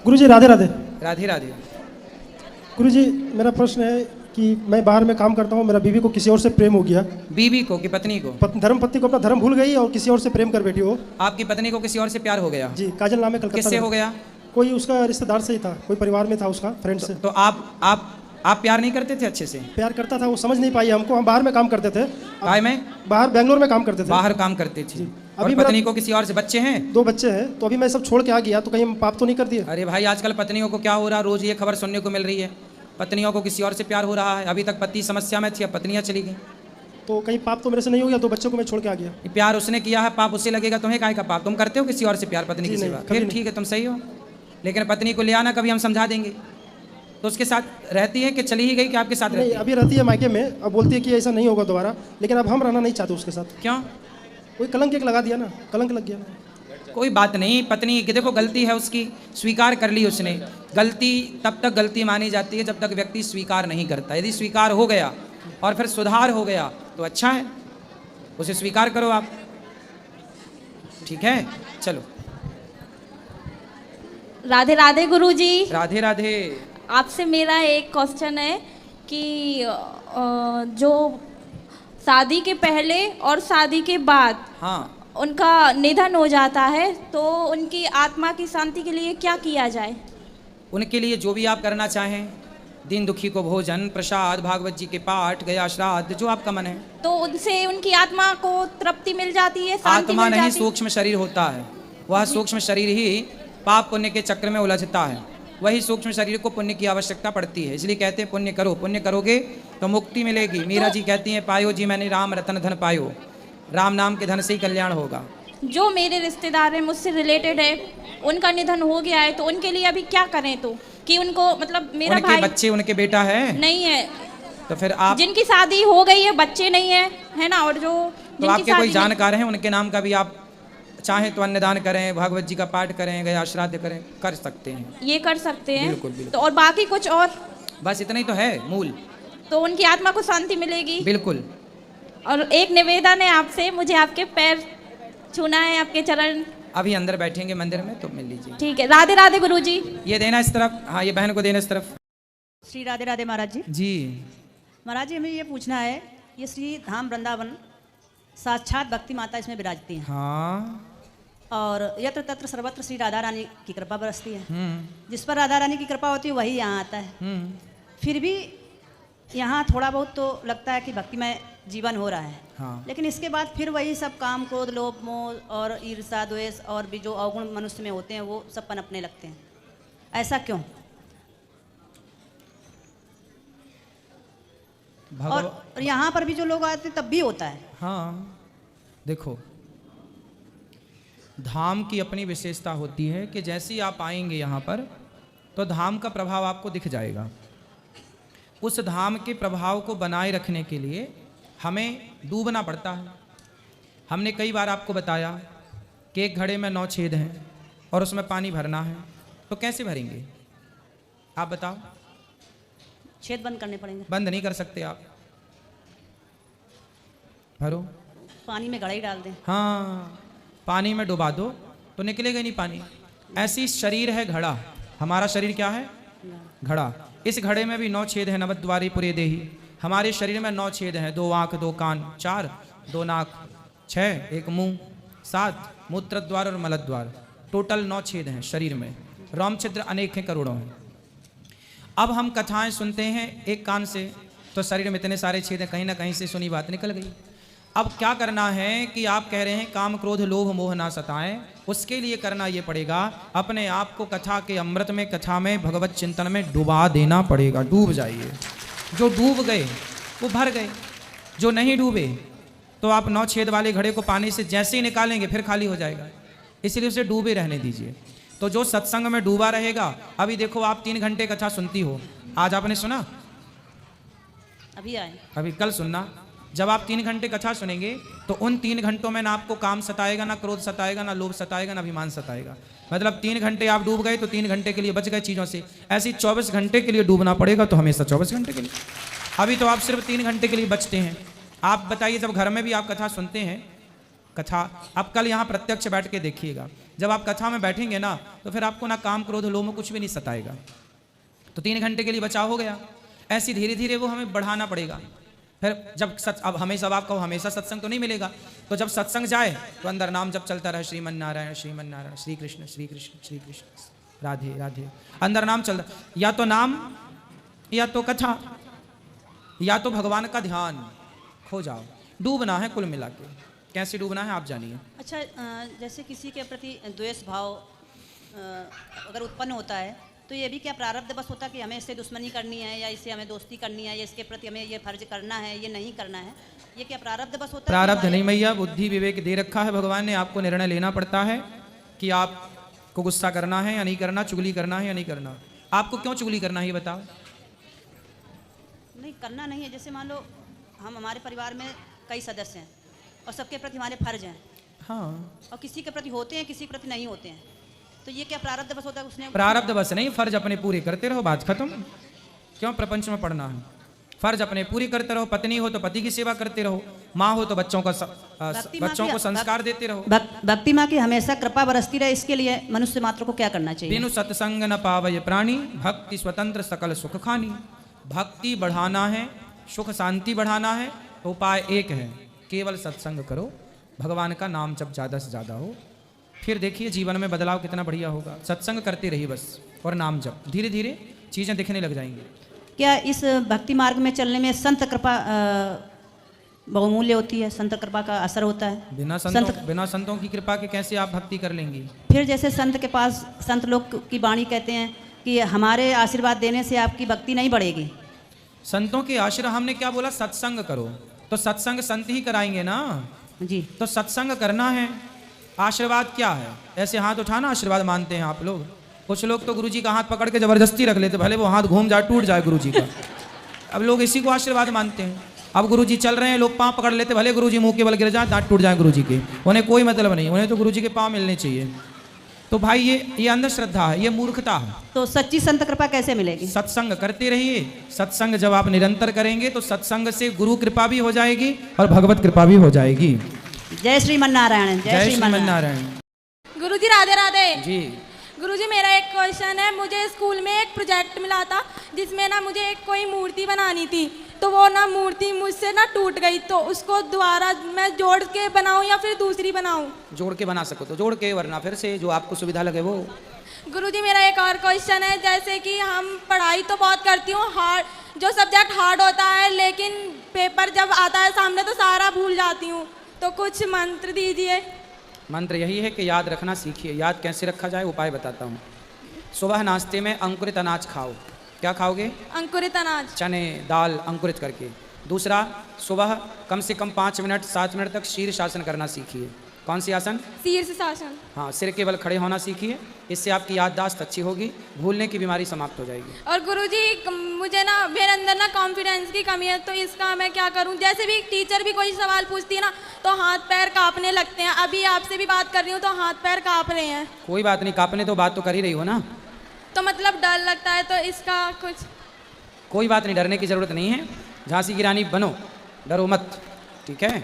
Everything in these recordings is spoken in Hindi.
गुरुजी राधे राधे। राधे राधे। गुरुजी मेरा प्रश्न है कि मैं बाहर में काम करता हूँ, मेरा बीवी को किसी और से प्रेम हो गया। बीवी को कि पत्नी को? धर्म पत्नी को अपना धर्म भूल गई और किसी और से प्रेम कर बैठी हो। आपकी पत्नी को किसी और से प्यार हो गया? जी, काजल नाम है, कलकत्ता। किससे हो गया? कोई उसका रिश्तेदार से ही था, कोई परिवार में था उसका, फ्रेंड से। तो आप प्यार नहीं करते थे अच्छे से? प्यार करता था, वो समझ नहीं पाई हमको। हम बाहर में काम करते थे। काय में? बाहर बेंगलोर में काम करते थे। बाहर काम करते थे। अभी पत्नी को किसी और से? बच्चे हैं? 2 बच्चे हैं। तो अभी मैं सब छोड़ के आ गया, तो कहीं हम पाप तो नहीं कर दिए? अरे भाई, आजकल पत्नियों को क्या हो रहा है, रोज ये खबर सुनने को मिल रही है, पत्नियों को किसी और से प्यार हो रहा है। अभी तक पति समस्या में थी, अब पत्नियां चली गई, तो कहीं पाप तो मेरे से नहीं हो गया? 2 बच्चों को मैं छोड़ के आ गया। प्यार उसने किया है, पाप उससे लगेगा, तुम्हें काहे का पाप? तुम करते हो किसी और से प्यार पत्नी की सेवा? फिर ठीक है, तुम सही हो, लेकिन पत्नी को ले आना, कभी हम समझा देंगे। तो उसके साथ रहती है कि चली ही गई कि आपके साथ रहती है? अभी रहती है मायके में। अब बोलती है कि ऐसा नहीं होगा दोबारा, लेकिन अब हम रहना नहीं चाहते उसके साथ। क्यों? कोई कलंक एक लगा दिया ना, कलंक लग गया ना। कोई बात नहीं, पत्नी की देखो गलती है उसकी, स्वीकार कर ली उसने। गलती तब तक गलती मानी जाती है जब तक व्यक्ति स्वीकार नहीं करता। यदि स्वीकार हो गया और फिर सुधार हो गया तो अच्छा है, उसे स्वीकार करो आप। ठीक है, चलो। राधे राधे गुरुजी। राधे राधे। आपसे मेरा एक क्वेश्चन है कि जो शादी के पहले और शादी के बाद हाँ, उनका निधन हो जाता है, तो उनकी आत्मा की शांति के लिए क्या किया जाए? उनके लिए जो भी आप करना चाहें, दीन दुखी को भोजन, प्रसाद, भागवत जी के पाठ, गया श्राद्ध, जो आपका मन है। तो उनसे उनकी आत्मा को तृप्ति मिल जाती है, शांति आत्मा मिल नहीं, जाती? सूक्ष्म शरीर होता है। वह सूक्ष्म शरीर ही पाप पुण्य के चक्र में उलझता है। वही सूक्ष्म शरीर को पुण्य की आवश्यकता पड़ती है, इसलिए कहते हैं पुण्य करो, पुण्य करोगे तो मुक्ति मिलेगी। मीरा जी कहती हैं, पायो जी मैंने राम रतन धन पायो, राम नाम के धन से ही कल्याण होगा। जो मेरे रिश्तेदार हैं, मुझसे रिलेटेड है, उनका निधन हो गया है, तो उनके लिए अभी क्या करें? तो कि उनको मतलब मेरा उनके भाई बच्चे, उनके बेटा है? नहीं है। तो फिर आप, जिनकी शादी हो गई है, बच्चे नहीं है ना, और जो तो आपके कोई जानकार हैं, उनके नाम का भी आप चाहें तो अन्नदान करें, भागवत जी का पाठ करें, गया श्राद्ध करें, कर सकते हैं। ये कर सकते हैं? बिल्कुल, बिल्कुल। तो और बाकी कुछ और? बस इतना ही तो है मूल। तो उनकी आत्मा को शांति मिलेगी? बिल्कुल। और एक निवेदन है आपसे, मुझे आपके पैर छूना है, आपके चरण। अभी अंदर बैठेंगे मंदिर में तो मिल लीजिए। ठीक है। राधे राधे गुरुजी। ये देना इस तरफ, हाँ ये बहन को देना इस तरफ। श्री राधे राधे महाराज जी। जी महाराज जी, हमें ये पूछना है, ये श्री धाम वृंदावन साक्षात भक्ति माता इसमें विराजती हैं, हाँ, और यत्र तत्र सर्वत्र श्री राधा रानी की कृपा बरसती है। जिस पर राधा रानी की कृपा होती है वही यहाँ आता है। फिर भी यहाँ थोड़ा बहुत तो लगता है कि भक्तिमय जीवन हो रहा है। हाँ। लेकिन इसके बाद फिर वही सब काम, क्रोध, लोभ, मोह और ईर्षा, द्वेष और भी जो अवगुण मनुष्य में होते हैं वो सब पनपने लगते हैं। ऐसा क्यों? और यहाँ पर भी जो लोग आते हैं तब भी होता है। हाँ, देखो धाम की अपनी विशेषता होती है कि जैसे ही आप आएंगे यहाँ पर तो धाम का प्रभाव आपको दिख जाएगा। उस धाम के प्रभाव को बनाए रखने के लिए हमें डूबना पड़ता है। हमने कई बार आपको बताया कि एक घड़े में 9 छेद हैं और उसमें पानी भरना है, तो कैसे भरेंगे आप बताओ? छेद बंद करने पड़ेंगे। बंद नहीं कर सकते आप, भरो, पानी में घड़ा ही डाल दें। हाँ, पानी में डुबा दो तो निकलेगा नहीं पानी। ऐसी शरीर है घड़ा, हमारा शरीर क्या है? घड़ा। इस घड़े में भी 9 छेद हैं, नवद्वारी पुरे देही। हमारे शरीर में 9 छेद हैं, 2 आँख, 2 कान, 4, 2 नाक, 6, 1 मुंह, 7 मूत्र द्वार और मल द्वार, टोटल 9 छेद हैं शरीर में। रोम छिद्र अनेक हैं, करोड़ों हैं। अब हम कथाएं सुनते हैं एक कान से, तो शरीर में इतने सारे छेद हैं, कहीं ना कहीं से सुनी बात निकल गई। अब क्या करना है कि आप कह रहे हैं काम क्रोध लोभ मोह ना सताएं, उसके लिए करना ये पड़ेगा, अपने आप को कथा के अमृत में, कथा में, भगवत चिंतन में डुबा देना पड़ेगा। डूब जाइए। जो डूब गए वो भर गए, जो नहीं डूबे तो आप 9 छेद वाले घड़े को पानी से जैसे ही निकालेंगे फिर खाली हो जाएगा, इसलिए उसे डूबे रहने दीजिए। तो जो सत्संग में डूबा रहेगा, अभी देखो आप 3 घंटे कथा सुनती हो, आज आपने सुना? अभी आए, अभी कल सुनना। जब आप 3 घंटे कथा सुनेंगे तो उन 3 घंटों में ना आपको काम सताएगा, ना क्रोध सताएगा, ना लोभ सताएगा, ना अभिमान सताएगा। मतलब 3 घंटे आप डूब गए तो 3 घंटे के लिए बच गए चीज़ों से। ऐसे 24 घंटे के लिए डूबना पड़ेगा, तो हमेशा 24 घंटे के लिए। अभी तो आप सिर्फ 3 घंटे के लिए बचते हैं। आप बताइए, जब घर में भी आप कथा सुनते हैं कथा। आप कल यहाँ प्रत्यक्ष बैठ के देखिएगा, जब आप कथा में बैठेंगे ना तो फिर आपको ना काम क्रोध लोभ कुछ भी नहीं सताएगा। तो 3 घंटे के लिए बचाव हो गया। ऐसी धीरे धीरे वो हमें बढ़ाना पड़ेगा। फिर जब अब हमेशा आपको हमेशा सत्संग तो नहीं मिलेगा, तो जब सत्संग जाए तो अंदर नाम जब चलता रहे, श्रीमन नारायण श्री कृष्ण श्री कृष्ण श्री कृष्ण राधे राधे, अंदर नाम चलता, या तो नाम या तो कथा या तो भगवान का ध्यान, खो जाओ। डूबना है कुल मिला के। कैसे डूबना है आप जानिए। अच्छा, जैसे किसी के प्रति द्वेष भाव अगर उत्पन्न होता है तो ये भी क्या प्रारब्ध बस होता है कि हमें इससे दुश्मनी करनी है या इससे हमें दोस्ती करनी है या इसके प्रति हमें ये फर्ज करना है, ये नहीं करना है, ये क्या प्रारब्ध बस होता है? प्रारब्ध नहीं मैया, बुद्धि विवेक दे रखा है भगवान ने। आपको निर्णय लेना पड़ता है कि आपको गुस्सा करना है या नहीं करना, चुगली करना है या नहीं करना। आपको क्यों चुगली करना है ये बताओ। नहीं करना नहीं है, जैसे मान लो हम हमारे परिवार में कई सदस्य हैं और सबके प्रति हमारे फर्ज हैं, हाँ, और किसी के प्रति होते हैं किसी के प्रति नहीं होते हैं, तो ये क्या प्रारब्ध बस होता है? उसने प्रारब्ध बस नहीं, फर्ज अपने पूरे करते रहो, बात खत्म। क्यों प्रपंच में पढ़ना है? फर्ज अपने पूरे करते रहो। पत्नी हो तो पति की सेवा करते रहो, माँ हो तो बच्चों को संस्कार देते रहो। भक्ति माँ की हमेशा कृपा बरसती रहे, इसके लिए मनुष्य मात्र को क्या करना चाहिए? बिनु सत्संग न पावय प्राणी, भक्ति स्वतंत्र सकल सुख खानी। भक्ति बढ़ाना है, सुख शांति बढ़ाना है तो उपाय एक है, केवल सत्संग करो। भगवान का नाम जब ज़्यादा से ज़्यादा हो, फिर देखिए जीवन में बदलाव कितना बढ़िया होगा। सत्संग करते रहिए बस, और नाम जप, धीरे धीरे चीज़ें दिखने लग जाएंगी। क्या इस भक्ति मार्ग में चलने में संत कृपा बहुमूल्य होती है? संत कृपा का असर होता है? बिना संतों की कृपा के कैसे आप भक्ति कर लेंगी? फिर जैसे संत के पास, संत लोग की वाणी कहते हैं कि हमारे आशीर्वाद देने से आपकी भक्ति नहीं बढ़ेगी। संतों के आशीर्वाद, हमने क्या बोला? सत्संग करो, तो सत्संग संत ही कराएंगे ना जी। तो सत्संग करना है। आशीर्वाद क्या है? ऐसे हाथ उठाना आशीर्वाद मानते हैं आप लोग। कुछ लोग तो गुरुजी का हाथ पकड़ के जबरदस्ती रख लेते, भले वो हाथ घूम जाए टूट जाए गुरुजी का। अब लोग इसी को आशीर्वाद मानते हैं। अब गुरुजी चल रहे हैं, लोग पाँव पकड़ लेते, भले गुरुजी मुंह के बल गिर जाए, दांत टूट जाए गुरुजी के, उन्हें कोई मतलब नहीं, उन्हें तो गुरुजी के पाँव मिलने चाहिए। तो भाई ये अंधश्रद्धा है, ये मूर्खता है। तो सच्ची संत कृपा कैसे मिलेगी? सत्संग करते रहिए। सत्संग जब आप निरंतर करेंगे तो सत्संग से गुरु कृपा भी हो जाएगी और भगवत कृपा भी हो जाएगी। जय श्रीमन नारायण। जय श्रीमन नारायण। गुरुजी राधे राधे। जी गुरुजी, मेरा एक क्वेश्चन है। मुझे स्कूल में एक प्रोजेक्ट मिला था जिसमें ना मुझे एक कोई मूर्ति बनानी थी, तो वो ना मूर्ति मुझसे ना टूट गई, तो उसको दोबारा मैं जोड़ के बनाऊं या फिर दूसरी बनाऊं? जोड़ के बना सको तो जोड़ के, वरना फिर से जो आपको सुविधा लगे वो। गुरुजी, मेरा एक और क्वेश्चन है। जैसे कि हम पढ़ाई तो बहुत करती हूँ, हार्ड जो सब्जेक्ट हार्ड होता है, लेकिन पेपर जब आता है सामने तो सारा भूल जाती हूँ, तो कुछ मंत्र दीजिए। मंत्र यही है कि याद रखना सीखिए। याद कैसे रखा जाए उपाय बताता हूँ। सुबह नाश्ते में अंकुरित अनाज खाओ। क्या खाओगे? अंकुरित अनाज, चने दाल अंकुरित करके। दूसरा, सुबह कम से कम 5 मिनट 7 मिनट तक शीर्षासन करना सीखिए। कौन सी आसन? शीर्षासन। हाँ, सिर के बल खड़े होना सीखिए। इससे आपकी याददाश्त अच्छी होगी, भूलने की बीमारी समाप्त हो जाएगी। और गुरुजी, मुझे ना मेरे अंदर ना कॉन्फिडेंस की कमी है, तो इसका मैं क्या करूं? जैसे भी टीचर भी कोई सवाल पूछती है ना तो हाथ पैर कांपने लगते हैं। अभी आपसे भी बात कर रही हूँ तो हाथ पैर कांप रहे हैं। कोई बात नहीं, कांपने तो बात तो कर ही रही हो ना। तो मतलब डर लगता है, तो इसका कुछ? कोई बात नहीं, डरने की जरूरत नहीं है। झांसी की रानी बनो, डरो मत, ठीक है?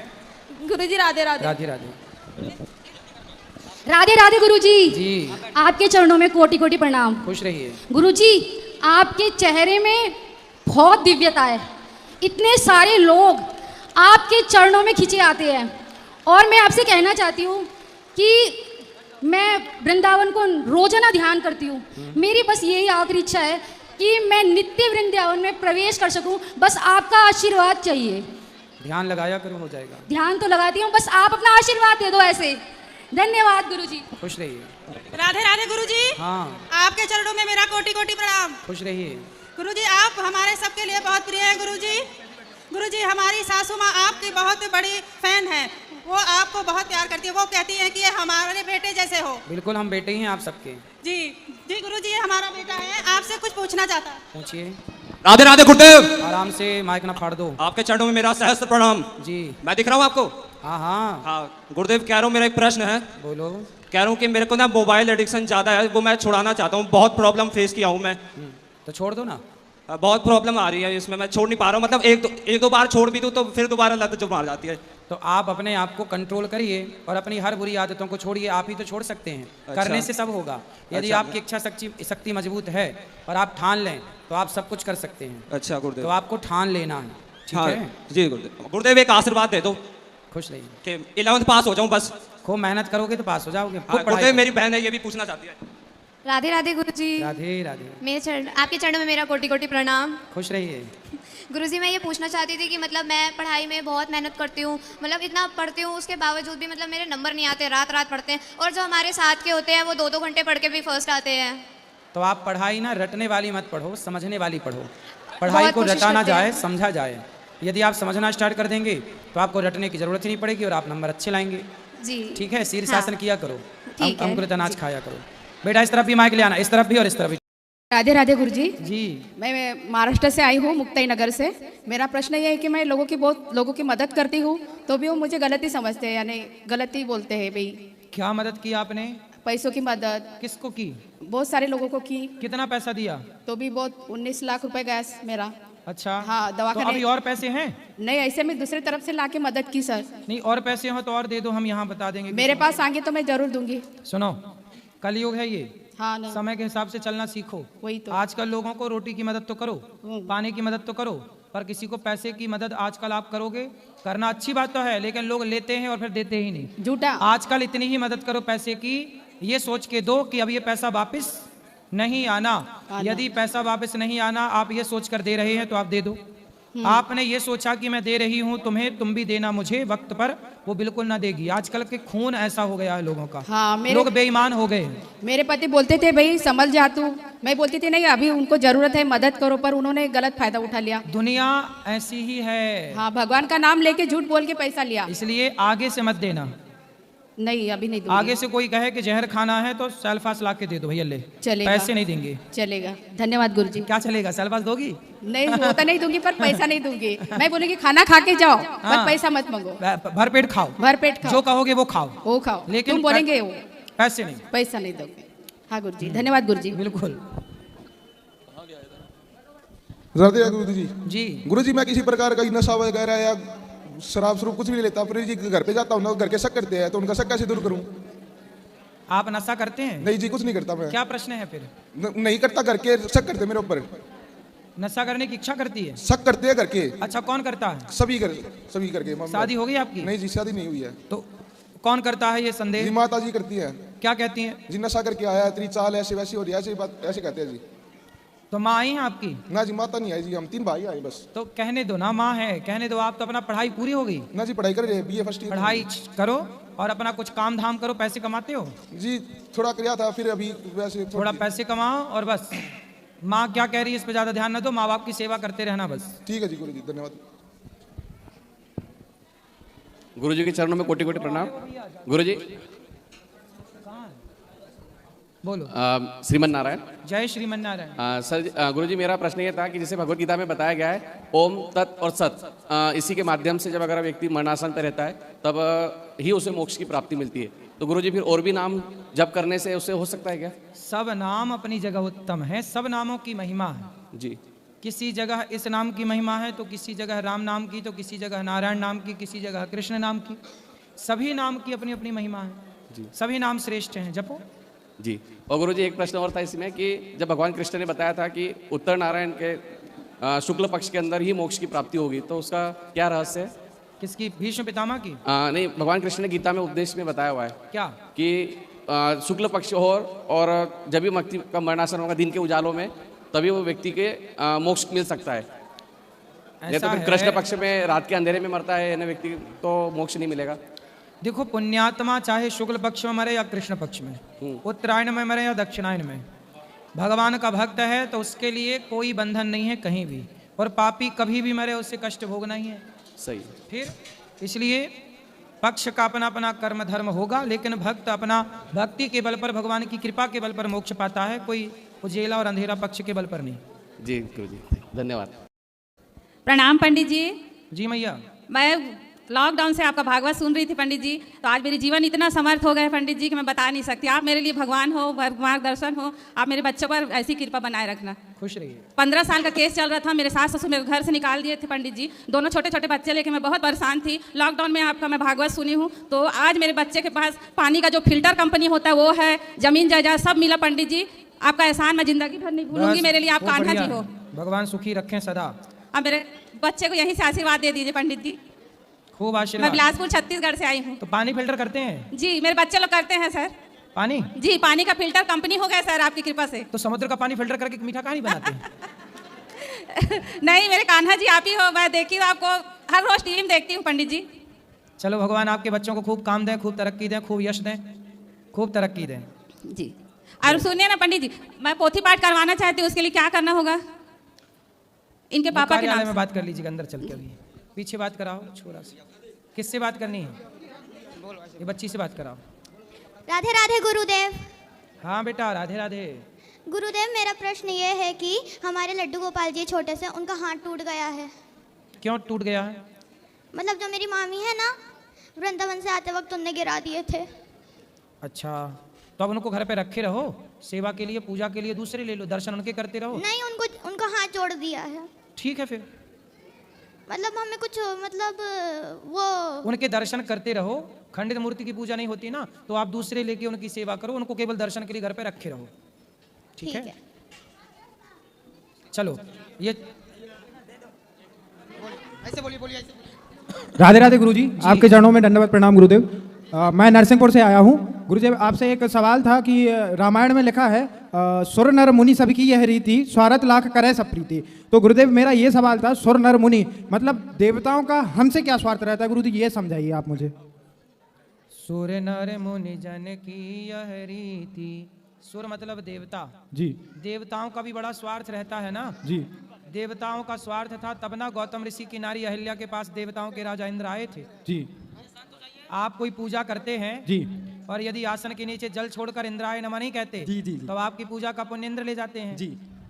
गुरुजी राधे राधे। राधे राधे। राधे राधे गुरुजी। जी, आपके चरणों में कोटि कोटि प्रणाम। खुश रहिए। गुरुजी, आपके चेहरे में बहुत दिव्यता है। इतने सारे लोग आपके चरणों में खिंचे आते हैं, और मैं आपसे कहना चाहती हूँ कि मैं वृंदावन को रोजाना ध्यान करती हूँ। मेरी बस यही आखिरी इच्छा है कि मैं नित्य वृंदावन में प्रवेश कर सकूँ। बस आपका आशीर्वाद चाहिए। ध्यान लगाया करो, हो जाएगा। ध्यान तो लगाती हूँ, बस आप अपना आशीर्वाद दे दो ऐसे। धन्यवाद गुरुजी। खुश रहिए। राधे राधे गुरुजी। हाँ, आपके चरणों में मेरा कोटि कोटि प्रणाम। खुश रहिए। गुरुजी, आप हमारे सबके लिए बहुत प्रिय हैं। गुरुजी, गुरुजी, हमारी सासू माँ आपकी बहुत बड़ी फैन है। वो आपको बहुत प्यार करती है। वो कहती है कि ये हमारे बेटे जैसे हो। बिल्कुल, हम बेटे ही हैं आप सबके। जी जी गुरुजी, ये हमारा बेटा है। आपसे कुछ पूछना चाहता है। पूछिए। राधे राधे गुरुदेव। आराम से, माइक ना फाड़ दो। आपके चरणों में मेरा सहस्त्र प्रणाम। जी, मैं दिख रहा हूँ आपको? हाँ हाँ, हाँ गुरुदेव, कह रहा हूँ मेरा एक प्रश्न है। बोलो। कह रहा हूँ कि मेरे को ना मोबाइल एडिक्शन ज़्यादा है, वो मैं छुड़ाना चाहता हूँ। बहुत प्रॉब्लम फेस किया हूँ मैं। तो छोड़ दो ना। बहुत प्रॉब्लम आ रही है इसमें, मैं छोड़ नहीं पा रहा हूँ। मतलब एक दो बार छोड़ भी दूँ तो फिर दोबारा लत जो मार जाती है। तो आप अपने आप को कंट्रोल करिए और अपनी हर बुरी आदतों को छोड़िए। आप ही तो छोड़ सकते हैं। करने से सब होगा। यदि अच्छा। आपकी इच्छा शक्ति मजबूत है और आप ठान लें तो आप सब कुछ कर सकते हैं। अच्छा तो गुरुदेव। आपको ठान लेना है, ठीक हाँ है? जी गुरुदेव। गुरुदेव एक आशीर्वाद दे दो खुश रहिए। कि 11th पास हो जाऊं बस। खूब मेहनत करोगे तो पास हो जाओगे। खूब हाँ, पढ़ाई गुरुदेव करो। मेरी बहन है, ये भी पूछना चाहती है। राधे राधे गुरुजी। राधे राधे। मेरे चरण, आपके चरणों में मेरा कोटि कोटि प्रणाम। खुश रहिए। गुरुजी मैं ये पूछना चाहती थी कि मतलब मैं पढ़ाई में बहुत मेहनत करती हूँ, मतलब इतना पढ़ती हूँ, उसके बावजूद भी मतलब मेरे नंबर नहीं आते, रात रात पढ़ते हैं, और जो हमारे साथ के होते हैं वो 2-2 घंटे पढ़ के भी फर्स्ट आते हैं। तो आप पढ़ाई ना रटने वाली मत पढ़ो, समझने वाली पढ़ो। पढ़ाई बहुत को कोशिश रटा ना करते हैं। जाए, समझा जाए। यदि आप समझना स्टार्ट कर देंगे तो आपको रटने की जरूरत ही नहीं पड़ेगी और आप नंबर अच्छे लाएंगे। जी ठीक है? शीर्षासन हाँ। किया करो, ठीक है। अंकुरित अनाज खाया करो। बेटा इस तरफ भी माइक ले आना, इस तरफ भी और इस तरफ भी। राधे राधे गुरुजी। जी मैं महाराष्ट्र से आई हूँ, मुक्ताई नगर से। मेरा प्रश्न ये है कि मैं बहुत लोगों की मदद करती हूँ, तो भी वो मुझे गलती समझते हैं, यानी गलती बोलते हैं भाई। क्या मदद की आपने? पैसों की मदद किसको की? बहुत सारे लोगों को की, कितना पैसा दिया? तो भी बहुत 19 लाख रुपए गया मेरा। अच्छा हाँ, तो दवाखाने। अभी और पैसे हैं? नहीं, ऐसे मैं दूसरी तरफ से लाके मदद की सर। नहीं, और पैसे हो तो और दे दो, हम यहाँ बता देंगे। मेरे पास आएंगे तो मैं जरूर दूंगी। सुनो, कलयुग है ये, हाँ ना, समय के हिसाब से चलना सीखो। वही तो। आजकल लोगों को रोटी की मदद तो करो, पानी की मदद तो करो, पर किसी को पैसे की मदद आजकल आप करोगे, करना अच्छी बात तो है, लेकिन लोग लेते हैं और फिर देते ही नहीं। झूठा। आजकल इतनी ही मदद करो पैसे की, ये सोच के दो कि अब ये पैसा वापस नहीं आना। यदि पैसा वापस नहीं आना आप ये सोच कर दे रहे हैं तो आप दे दो। आपने ये सोचा कि मैं दे रही हूँ तुम्हें, तुम भी देना मुझे वक्त पर, वो बिल्कुल ना देगी। आजकल के खून ऐसा हो गया है लोगों का। हाँ, लोग बेईमान हो गए हैं। मेरे पति बोलते थे भाई संभल जा तू, मैं बोलती थी नहीं अभी उनको जरूरत है, मदद करो, पर उन्होंने गलत फायदा उठा लिया। दुनिया ऐसी ही है। हाँ, भगवान का नाम लेके झूठ बोल के पैसा लिया। इसलिए आगे से मत देना। नहीं, अभी नहीं दूंगी। आगे से कोई कहे कि जहर खाना है तो सेल्फास ला के दे दो भैया, ले चलेगा। पैसे नहीं देंगे। चलेगा, धन्यवाद गुरुजी। क्या चलेगा? सेल्फास दोगी? नहीं, वो तो नहीं दूंगी, पर पैसा नहीं दूंगी। मैं बोलूंगी खाना खा के जाओ, पर हाँ। पैसा मत मांगो। भर पेट खाओ, भर पेट खाओ, जो कहोगे वो खाओ, वो खाओ, लेकिन तुम बोलेंगे वो पैसे नहीं। पैसा नहीं दोगे। हाँ गुरुजी, धन्यवाद गुरुजी। बिल्कुल राधे गुरु जी। जी। गुरु जी मैं किसी प्रकार का नशा वगैरह या शराब स्वरूप कुछ भी नहीं लेता, फिर जी घर पे जाता हूँ ना, घर के शक करते हैं, तो उनका शक कैसे दूर करूँ? आप नशा करते हैं? नहीं जी, कुछ नहीं करता मैं। क्या प्रश्न है फिर? नहीं करता, घर के शक करते मेरे ऊपर। नशा करने की इच्छा करती है? शक करते हैं घर के। अच्छा, कौन करता है? सभी करके। शादी हो गई आपकी? नहीं जी, शादी नहीं हुई है। तो कौन करता है ये जी संदेह? माता जी करती है। क्या कहती हैं? जी नशा करके आया, तेरी चाल ऐसी वैसी हो रही है, ऐसी बात ऐसे कहते हैं जी। तो माँ आई है आपकी? ना जी, माता नहीं आई जी, हम 3 भाई आए बस। तो कहने दो ना, माँ है, कहने दो। आप तो अपना पढ़ाई पूरी हो गई, ना जी पढ़ाई कर रहे हैं, BA फर्स्ट ईयर। पढ़ाई करो और अपना कुछ काम धाम करो। पैसे कमाते हो? जी थोड़ा किया था, फिर अभी वैसे थोड़ा पैसे कमाओ और बस। माँ क्या कह रही है इस पे ज्यादा ध्यान न दो, माँ बाप की सेवा करते रहना बस। ठीक है जी गुरु जी, धन्यवाद। गुरु जी के चरणों में कोटि कोटि प्रणाम। गुरु जी बोलो। श्रीमन नारायण। जय श्रीमन नारायण। सर गुरु जी मेरा प्रश्न ये था कि जैसे भगवत गीता में बताया गया है ओम तत् और सत, इसी के माध्यम से जब अगर व्यक्ति मरणासन पर रहता है तब ही उसे मोक्ष की प्राप्ति मिलती है, तो गुरु जी फिर और भी नाम जप करने से उससे हो सकता है क्या? सब नाम अपनी जगह उत्तम है, सब नामों की महिमा है जी। किसी जगह इस नाम की महिमा है तो किसी जगह राम नाम की, तो किसी जगह नारायण नाम की, किसी जगह कृष्ण नाम की। सभी नाम की अपनी अपनी महिमा है जी। सभी नाम श्रेष्ठ हैं, जपो जी। और गुरु जी एक प्रश्न और था इसमें कि जब भगवान कृष्ण ने बताया था कि उत्तर नारायण के शुक्ल पक्ष के अंदर ही मोक्ष की प्राप्ति होगी, तो उसका क्या रहस्य है? किसकी? भीष्म पितामह की? नहीं, भगवान कृष्ण ने गीता में उपदेश में बताया हुआ है क्या कि शुक्ल पक्ष और जब भी व्यक्ति का मरणासन होगा दिन के उजालों में, तभी वो व्यक्ति के मोक्ष मिल सकता है। या तो फिर कृष्ण पक्ष में रात के अंधेरे में मरता है यानी व्यक्ति, तो मोक्ष नहीं मिलेगा। देखो, पुण्यात्मा चाहे शुक्ल पक्ष में मरे या कृष्ण पक्ष में, उत्तरायण में मरे या दक्षिणायन में, भगवान का भक्त है तो उसके लिए कोई बंधन नहीं है कहीं भी। और पापी कभी भी मरे उससे कष्ट भोगना ही है। सही। फिर इसलिए पक्ष का अपना अपना कर्म धर्म होगा, लेकिन भक्त अपना भक्ति के बल पर, भगवान की कृपा के बल पर मोक्ष पाता है, कोई उजेला और अंधेरा पक्ष के बल पर नहीं। जी गुरु जी, धन्यवाद। प्रणाम पंडित जी। जी मैया। मैं लॉकडाउन से आपका भागवत सुन रही थी पंडित जी, तो आज मेरी जीवन इतना समर्थ हो गए पंडित जी कि मैं बता नहीं सकती। आप मेरे लिए भगवान हो, मार्गदर्शन हो। आप मेरे बच्चों पर ऐसी कृपा बनाए रखना। खुश रहिए। 15 साल का केस चल रहा था, मेरे सास ससुर मेरे घर से निकाल दिए थे पंडित जी। दोनों छोटे छोटे बच्चे लेके मैं बहुत परेशान थी। लॉकडाउन में आपका मैं भागवत सुनी हूँ, तो आज मेरे बच्चे के पास पानी का जो फिल्टर कंपनी होता है वो है, जमीन जायदाद सब मिला पंडित जी। आपका एहसान मैं जिंदगी भर नहीं भूलूंगी। मेरे लिए आप कान्हा जी हो। भगवान सुखी रखें सदा। अब मेरे बच्चे को यहीं से आशीर्वाद दे दीजिए पंडित जी। खूब मैं आशीर्वाद। बिलासपुर छत्तीसगढ़ से आई हूँ। तो पानी फिल्टर करते हैं? जी मेरे बच्चे लोग करते हैं सर। पानी? जी पानी का फिल्टर कंपनी हो गया सर आपकी कृपा से। तो समुद्र का पानी फिल्टर करके मीठा कहाँ नहीं बनाते हैं? नहीं मेरे कान्हा जी आप ही हो। मैं देखी हूँ आपको, हर रोज टीवी में देखती हूँ पंडित जी। चलो भगवान आपके बच्चों को खूब काम दें, खूब तरक्की दें, खूब यश दें, खूब तरक्की दें। जी और सुनिए ना पंडित जी, मैं पोथी पाठ करवाना चाहती हूँ, उसके लिए क्या करना होगा? इनके पापा के नाम में बात कर लीजिएगा अंदर चल के। अभी पीछे बात कराओ छोरा से। किससे बात करनी है? ये बच्ची से बात कराओ। राधे राधे गुरुदेव। हाँ बेटा राधे राधे। गुरुदेव मेरा प्रश्न ये है कि हमारे लड्डू गोपाल जी छोटे से, उनका हाथ टूट गया है। क्यों टूट गया है? मतलब जो मेरी मामी है ना, वृंदावन से आते वक्त उनने गिरा दिए थे। अच्छा तो अब उनको घर पे रखे रहो, सेवा के लिए पूजा के लिए दूसरे ले लो, दर्शन उनके करते रहो। नहीं उनका हाथ जोड़ दिया है। ठीक है फिर मतलब हमें कुछ मतलब वो उनके दर्शन करते रहो। खंडित मूर्ति की पूजा नहीं होती ना, तो आप दूसरे लेके उनकी सेवा करो, उनको केवल दर्शन के लिए घर पे रखे रहो। ठीक है? चलो ये ऐसे बोलिए। राधे राधे गुरुजी, आपके चरणों में दंडवत प्रणाम गुरुदेव। मैं नरसिंहपुर से आया हूँ गुरुदेव। आपसे एक सवाल था कि रामायण में लिखा है सुर नर मुनि सबकी यह रीति, स्वार्थ लाख करे सब प्रीति। तो गुरुदेव मेरा ये सवाल था, सुर नर मुनि मतलब देवताओं का हमसे क्या स्वार्थ रहता है गुरुजी, ये समझाइए आप मुझे। सुर नर मुनि जन की यह रीति। सुर मतलब देवता जी। देवताओं का भी बड़ा स्वार्थ रहता है ना जी। देवताओं का स्वार्थ था तब ना गौतम ऋषि की नारी अहिल्या के पास देवताओं के राजा इंद्र आए थे। जी। आप कोई पूजा करते हैं जी, और यदि आसन के नीचे जल छोड़कर इंद्राय नमः नहीं कहते जी, जी, जी। तो आपकी पूजा का पुण्य इंद्र ले जाते हैं। जी।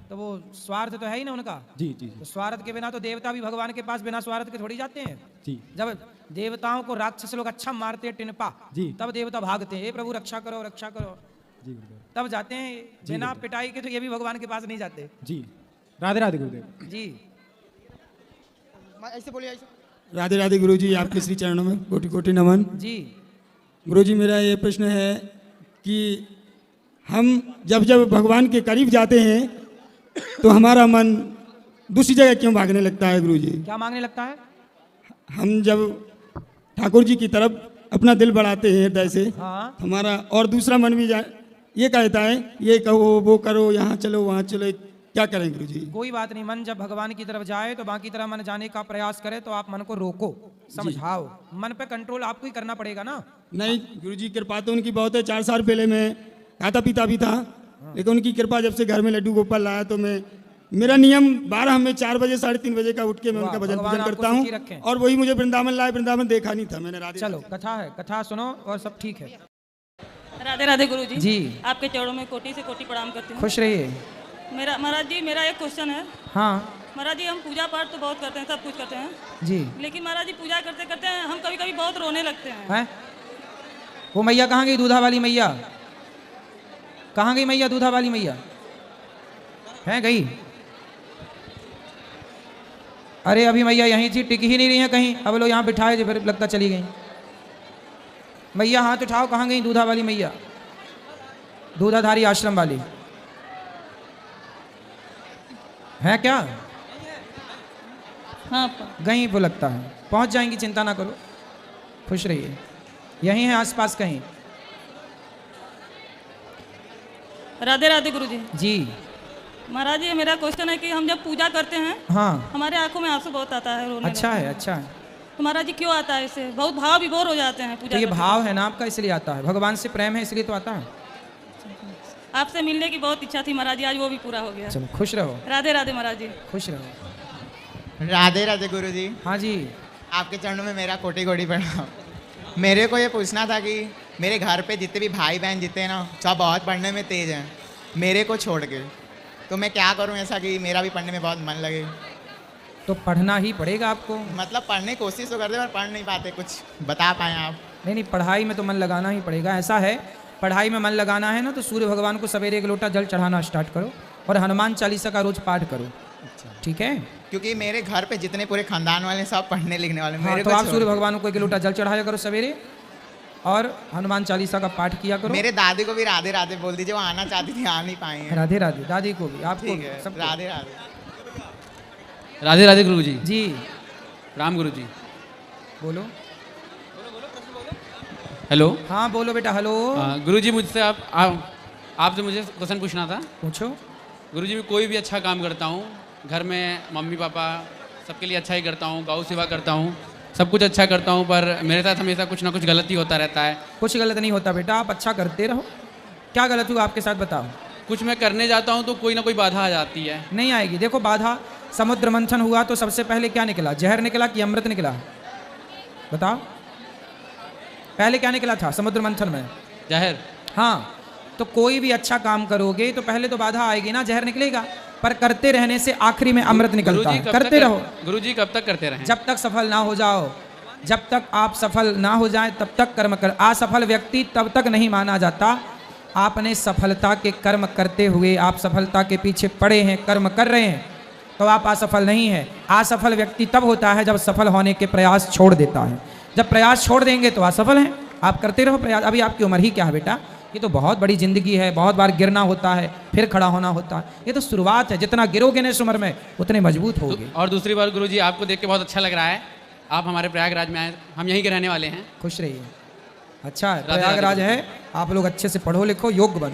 तो वो स्वार्थ तो है ही ना उनका। जी जी तो स्वार्थ के बिना तो देवता भी भगवान के पास बिना स्वार्थ के थोड़ी जाते हैं। जी। जब देवताओं को राक्षस लोग अच्छा मारते हैं टिनपा, जी। तब देवता भागते हैं, हे प्रभु रक्षा करो रक्षा करो, जी तब जाते हैं। बिना पिटाई के तो ये भी भगवान के पास नहीं जाते। जी। राधे राधे गुरुदेव जी। ऐसे बोलिए। राधे राधे गुरुजी, आपके श्री चरणों में कोटि कोटि नमन। जी गुरुजी मेरा ये प्रश्न है कि हम जब जब भगवान के करीब जाते हैं तो हमारा मन दूसरी जगह क्यों भागने लगता है गुरुजी? क्या मांगने लगता है? हम जब ठाकुर जी की तरफ अपना दिल बढ़ाते हैं हृदय से, हाँ। हमारा और दूसरा मन भी ये कहता है ये कहो वो करो, यहाँ चलो वहाँ चलो, क्या करें गुरुजी? कोई बात नहीं, मन जब भगवान की तरफ जाए तो बाकी तरफ मन जाने का प्रयास करे तो आप मन को रोको, समझाओ। मन पे कंट्रोल आपको ही करना पड़ेगा ना। नहीं गुरुजी कृपा तो उनकी बहुत है। 4 साल पहले मैं खाता पीता भी था, लेकिन उनकी कृपा जब से घर में लड्डू गोपाल लाया तो मेरा नियम 12 में 4 बजे 3:30 बजे का उठ के मैं उनका भजन पूजन करता हूँ, और वही मुझे वृंदावन लाए। वृंदावन देखा नहीं था मैंने। राधे। चलो कथा है, कथा सुनो और सब ठीक है। राधे राधे गुरुजी। जी। आपके चरणों में कोटि से कोटि प्रणाम करती हूँ। खुश रहिए। मेरा महाराज जी मेरा एक क्वेश्चन है। हाँ महाराज जी हम पूजा पाठ तो बहुत करते हैं, सब कुछ करते हैं जी, लेकिन महाराज जी पूजा करते करते हम कभी कभी बहुत रोने लगते हैं। हैं? वो मैया कहाँ गई? दूधा वाली मैया कहाँ गई? मैया दूधा वाली मैया है गई? अरे अभी मैया यहीं थी, टिक ही नहीं रही है कहीं। अब लोग यहाँ बिठाए थे, फिर लगता चली गई। मैया हाथ उठाओ, कहाँ गई दूधा वाली मैया? दूधाधारी आश्रम वाली है क्या? हाँ गई वो लगता है, पहुंच जाएंगी, चिंता ना करो, खुश रहिए। यहीं है आसपास कहीं। राधे राधे गुरुजी। जी महाराज जी मेरा क्वेश्चन है कि हम जब पूजा करते हैं हाँ हमारे आंखों में आंसू बहुत आता है, रोने अच्छा लगते है हैं। अच्छा है। तो महाराज जी क्यों आता है? इससे बहुत भाव विभोर हो जाते हैं तो पूजा ये करते भाव है ना आपका, इसलिए आता है। भगवान से प्रेम है इसलिए तो आता है। हैं। आपसे मिलने की बहुत इच्छा थी महाराज जी, आज वो भी पूरा हो गया। चलो खुश रहो। राधे राधे महाराज जी। खुश रहो। राधे राधे गुरुजी। हाँ जी। आपके चरणों में मेरा कोटि कोटि प्रणाम। मेरे को ये पूछना था कि मेरे घर पे जितने भी भाई बहन जितने ना सब बहुत पढ़ने में तेज हैं, मेरे को छोड़ के, तो मैं क्या करूं ऐसा कि मेरा भी पढ़ने में बहुत मन लगे? तो पढ़ना ही पड़ेगा आपको। मतलब पढ़ने की कोशिश तो करते हैं पर पढ़ नहीं पाते, कुछ बता पाए आप? नहीं नहीं, पढ़ाई में तो मन लगाना ही पड़ेगा। ऐसा है, पढ़ाई में मन लगाना है ना तो सूर्य भगवान को सवेरे 1 लोटा जल चढ़ाना स्टार्ट करो और हनुमान चालीसा का रोज पाठ करो। ठीक है, क्योंकि मेरे घर पे जितने पूरे खानदान वाले सब पढ़ने लिखने वाले। हाँ, मेरे तो को आप छोड़ सूर्य के। भगवान को 1 लोटा जल चढ़ाया करो सवेरे और हनुमान चालीसा का पाठ किया करो। मेरे दादी को भी राधे राधे बोल दीजिए, वो आना चाहती थी, आ नहीं पाई हैं। राधे राधे, दादी को भी, आपको ठीक भी, है, सबको। राधे राधे। राधे राधे गुरु जी। जी राम गुरु जी। बोलो। हेलो। हाँ बोलो बेटा। हेलो गुरु जी, मुझसे आपसे मुझे क्वेश्चन पूछना था। पूछो। गुरु जी, मैं कोई भी अच्छा काम करता हूँ, घर में मम्मी पापा सबके लिए अच्छा ही करता हूँ, गौ सेवा करता हूँ, सब कुछ अच्छा करता हूँ, पर मेरे साथ हमेशा कुछ ना कुछ गलती होता रहता है। कुछ गलत नहीं होता बेटा, आप अच्छा करते रहो। क्या गलत हुआ आपके साथ बताओ। कुछ मैं करने जाता हूँ तो कोई ना कोई बाधा आ जाती है। नहीं आएगी। देखो बाधा, समुद्र मंथन हुआ तो सबसे पहले क्या निकला, जहर निकला कि अमृत निकला? बताओ, पहले क्या निकला था समुद्र मंथन में? जहर। हाँ, तो कोई भी अच्छा काम करोगे तो पहले तो बाधा आएगी ना, जहर निकलेगा, पर करते रहने से आखिरी में अमृत निकलता है। करते रहो। गुरु जी कब तक करते रहें? जब तक सफल ना हो जाओ, जब तक आप सफल ना हो जाए तब तक कर्म कर। असफल व्यक्ति तब तक नहीं माना जाता। आपने सफलता के कर्म करते हुए, आप सफलता के पीछे पड़े हैं, कर्म कर रहे हैं, तो आप असफल नहीं है। असफल व्यक्ति तब होता है जब सफल होने के प्रयास छोड़ देता है। जब प्रयास छोड़ देंगे तो असफल हैं। आप करते रहो प्रयास। अभी आपकी उम्र ही क्या है बेटा, ये तो बहुत बड़ी जिंदगी है, बहुत बार गिरना होता है फिर खड़ा होना होता है। ये तो शुरुआत है, जितना गिरोगे ना इस उम्र में उतने मजबूत होगे। और दूसरी बात गुरु जी, आपको देख के बहुत अच्छा लग रहा है, आप हमारे प्रयागराज में आए, हम यहीं के रहने वाले हैं। खुश रहिए। अच्छा है, प्रयागराज है, आप लोग अच्छे से पढ़ो लिखो, योग्य बनो।